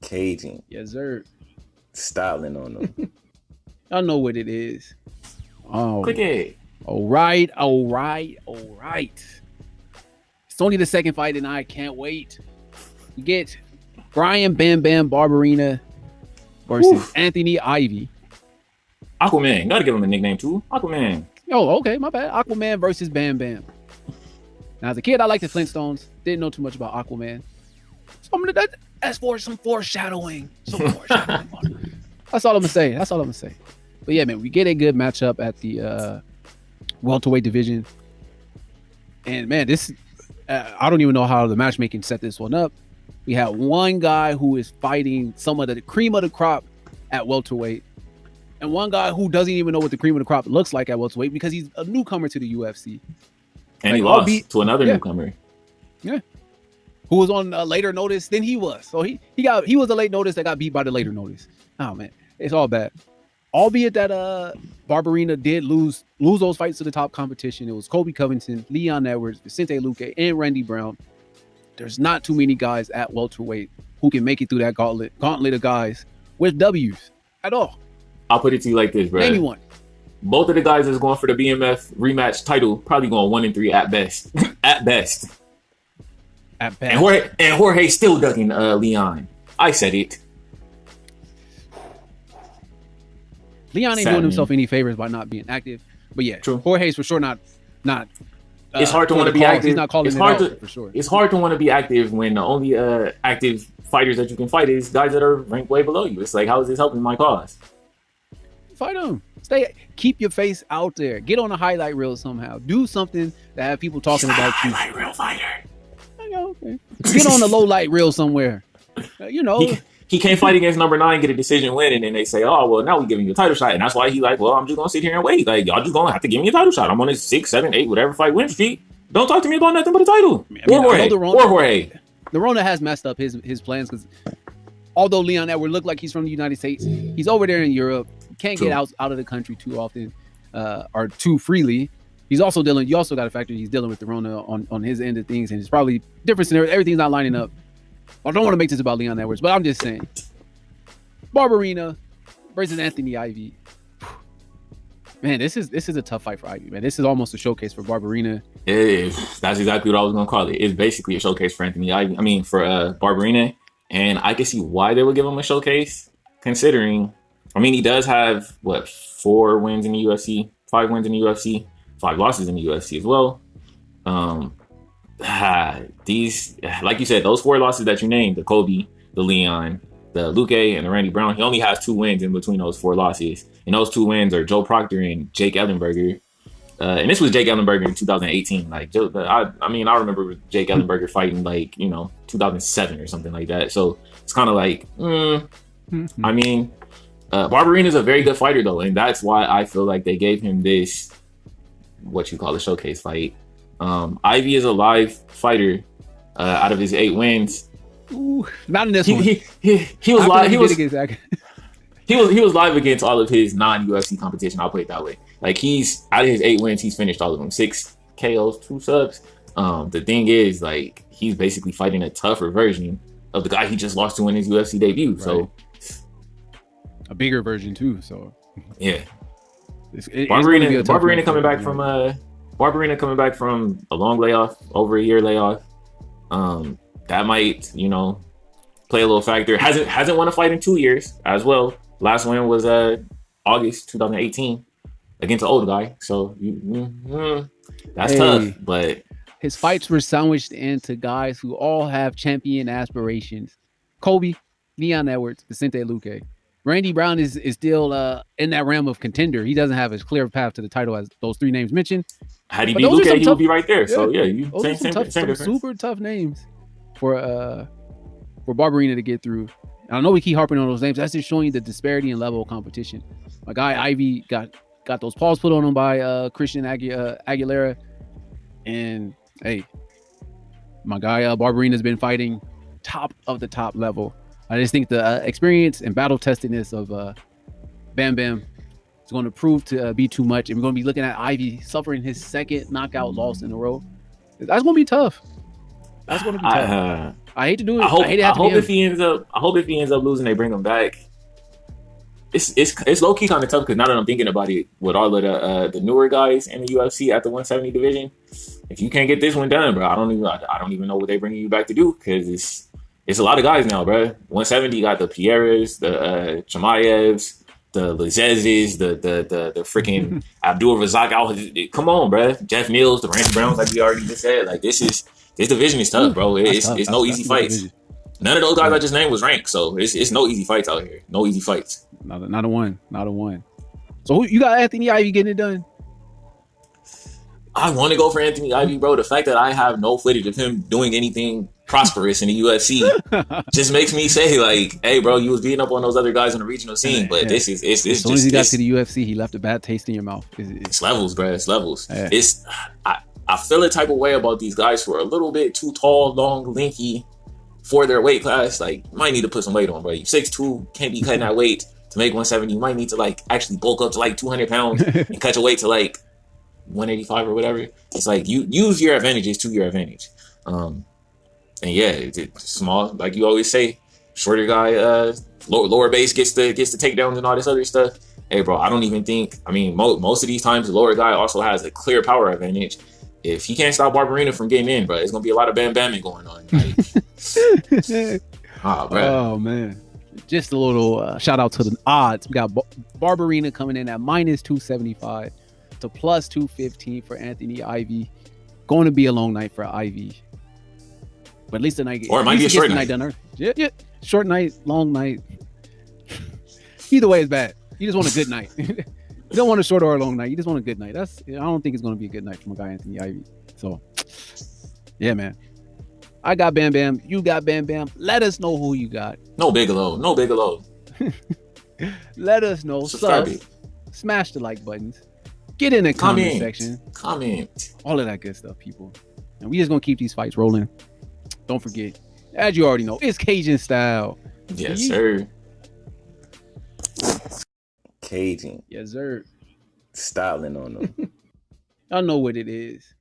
Caging. Yes, sir. Styling on them. I know what it is. Oh, Click it. all right. It's only the second fight, and I can't wait. You get Bryan Bam Bam Barberena versus Anthony Ivy. Aquaman. Gotta give him a nickname too. Aquaman. Oh, okay, my bad. Aquaman versus Bam Bam. Now, as a kid, I liked the Flintstones. Didn't know too much about Aquaman. So that's for some foreshadowing. That's all I'm gonna say. But yeah, man, we get a good matchup at the welterweight division. And man, this I don't even know how the matchmaking set this one up. We have one guy who is fighting some of the cream of the crop at welterweight, and one guy who doesn't even know what the cream of the crop looks like at welterweight because he's a newcomer to the UFC. And he lost to another newcomer. Yeah. Who was on a later notice than he was. So he was a late notice that got beat by the later notice. Oh man, it's all bad. Albeit that Barberena did lose those fights to the top competition. It was Colby Covington, Leon Edwards, Vicente Luque, and Randy Brown. There's not too many guys at welterweight who can make it through that gauntlet of guys with W's at all. I'll put it to you like this, bro. Anyone. Both of the guys that's going for the BMF rematch title probably going 1-3 at best. At best. At best. And Jorge still ducking Leon. I said it. Leon ain't doing himself any favors by not being active. But yeah, true. Jorge's for sure not. It's hard to want to be active. He's not calling it out for sure. It's hard to want to be active when the only active fighters that you can fight is guys that are ranked way below you. It's like, how is this helping my cause? Fight them. Keep your face out there. Get on a highlight reel somehow. Do something that have people talking about you. Highlight reel fighter. Okay. Get on a low light reel somewhere. He can't fight against number 9, get a decision win, and then they say, oh, well, now we're giving you a title shot. And that's why he like, well, I'm just going to sit here and wait. Like, y'all just going to have to give me a title shot. I'm on a 6, 7, 8, whatever fight win streak. Don't talk to me about nothing but a title. Or Jorge. The Rona has messed up his plans because although Leon Edwards looked like he's from the United States, he's over there in Europe. He can't get out of the country too often or too freely. He's also you also got to factor he's dealing with the Rona on his end of things, and it's probably different scenario. Everything's not lining up. I don't want to make this about Leon Edwards, but I'm just saying. Barberena versus Anthony Ivy. Man, this is a tough fight for Ivy, man. This is almost a showcase for Barberena. It is. That's exactly what I was going to call it. It's basically a showcase for Anthony Ivy. I mean, for Barberena. And I can see why they would give him a showcase, considering, I mean, he does have, 4 wins in the UFC, 5 wins in the UFC, 5 losses in the UFC as well. These, like you said, those 4 losses that you named, the Kobe, the Leon, the Luque, and the Randy Brown, he only has 2 wins in between those 4 losses. And those 2 wins are Joe Proctor and Jake Ellenberger. And this was Jake Ellenberger in 2018. Like, I remember Jake Ellenberger fighting 2007 or something like that. So it's kind of like, I mean, Barberena is a very good fighter though, and that's why I feel like they gave him this, what you call a showcase fight. Ivy is a live fighter. Out of his 8 wins, not in this one. He was live. He was live against all of his non-UFC competition. I'll put it that way. Like, he's out of his 8 wins, he's finished all of them. 6 KOs, 2 subs. The thing is, like, he's basically fighting a tougher version of the guy he just lost to in his UFC debut. Right. So a bigger version too. So yeah, Barberena coming back from Barberena coming back from a long layoff, over a year layoff. That might, play a little factor. Hasn't won a fight in 2 years as well. Last win was August 2018 against an older guy. So that's tough. But his fights were sandwiched into guys who all have champion aspirations. Kobe, Leon Edwards, Vicente Luque. Randy Brown is still in that realm of contender. He doesn't have as clear path to the title as those 3 names mentioned. Had he beat Luque, he would be right there. Yeah. So yeah, some super tough names for Barberena to get through. And I know we keep harping on those names. That's just showing you the disparity in level of competition. My guy Ivy got those paws put on him by Christian Aguilera, and hey, my guy Barberena has been fighting top of the top level. I just think the experience and battle testedness of Bam Bam is going to prove to be too much, and we're going to be looking at Ivy suffering his 2nd knockout loss in a row. That's going to be tough. That's going to be tough. I hate to do it. I hope if he ends up losing, they bring him back. It's low key kind of tough because now that I'm thinking about it, with all of the newer guys in the UFC at the 170 division, if you can't get this one done, bro, I don't even know what they're bringing you back to do, because it's a lot of guys now, bro. 170 got the Pierres, the Chimaevs, the Lazezes, the freaking Abdul Razak. Come on, bro. Jeff Mills, the Randy Browns, like we already just said. Like this division is tough, bro. It's no easy fights. None of those guys I just named was ranked, so it's no easy fights out here. No easy fights. Not a one. So who you got? Anthony Ivy getting it done? I want to go for Anthony Ivy, bro. The fact that I have no footage of him doing anything prosperous in the UFC just makes me say, like, hey, bro, you was beating up on those other guys in the regional scene, but this is it's as soon as he got to the UFC, he left a bad taste in your mouth. It's levels, bro. It's levels. Yeah. I feel a type of way about these guys who are a little bit too tall, long, lanky for their weight class. Like, you might need to put some weight on, bro. You 6'2", can't be cutting that weight to make 170. You might need to like actually bulk up to like 200 pounds and cut your weight to like 185 or whatever. It's like you use your advantages to your advantage. And yeah, it's small, like you always say, shorter guy, lower base gets the takedowns and all this other stuff. Hey, bro, I don't even think. I mean, most of these times the lower guy also has a clear power advantage. If he can't stop Barberena from getting in, bro, it's gonna be a lot of bam bamming going on. Like, oh man, just a little shout out to the odds. We got Barberena coming in at -275 to +215 for Anthony Ivy. Going to be a long night for Ivy, but at least the night, or it might be a short night. Yeah, short night, long night. Either way is bad. You just want a good night. You don't want a short or a long night. You just want a good night. I don't think it's going to be a good night for my guy Anthony Ivy. So, yeah, man. I got Bam Bam. You got Bam Bam. Let us know who you got. No Bigelow. Let us know. Subscribe. Smash the like buttons. Get in the comment section. Comment. All of that good stuff, people. And we just going to keep these fights rolling. Don't forget, as you already know, it's Cajun style. Yes, sir. Cajun. Yes, sir. Styling on them. Y'all know what it is.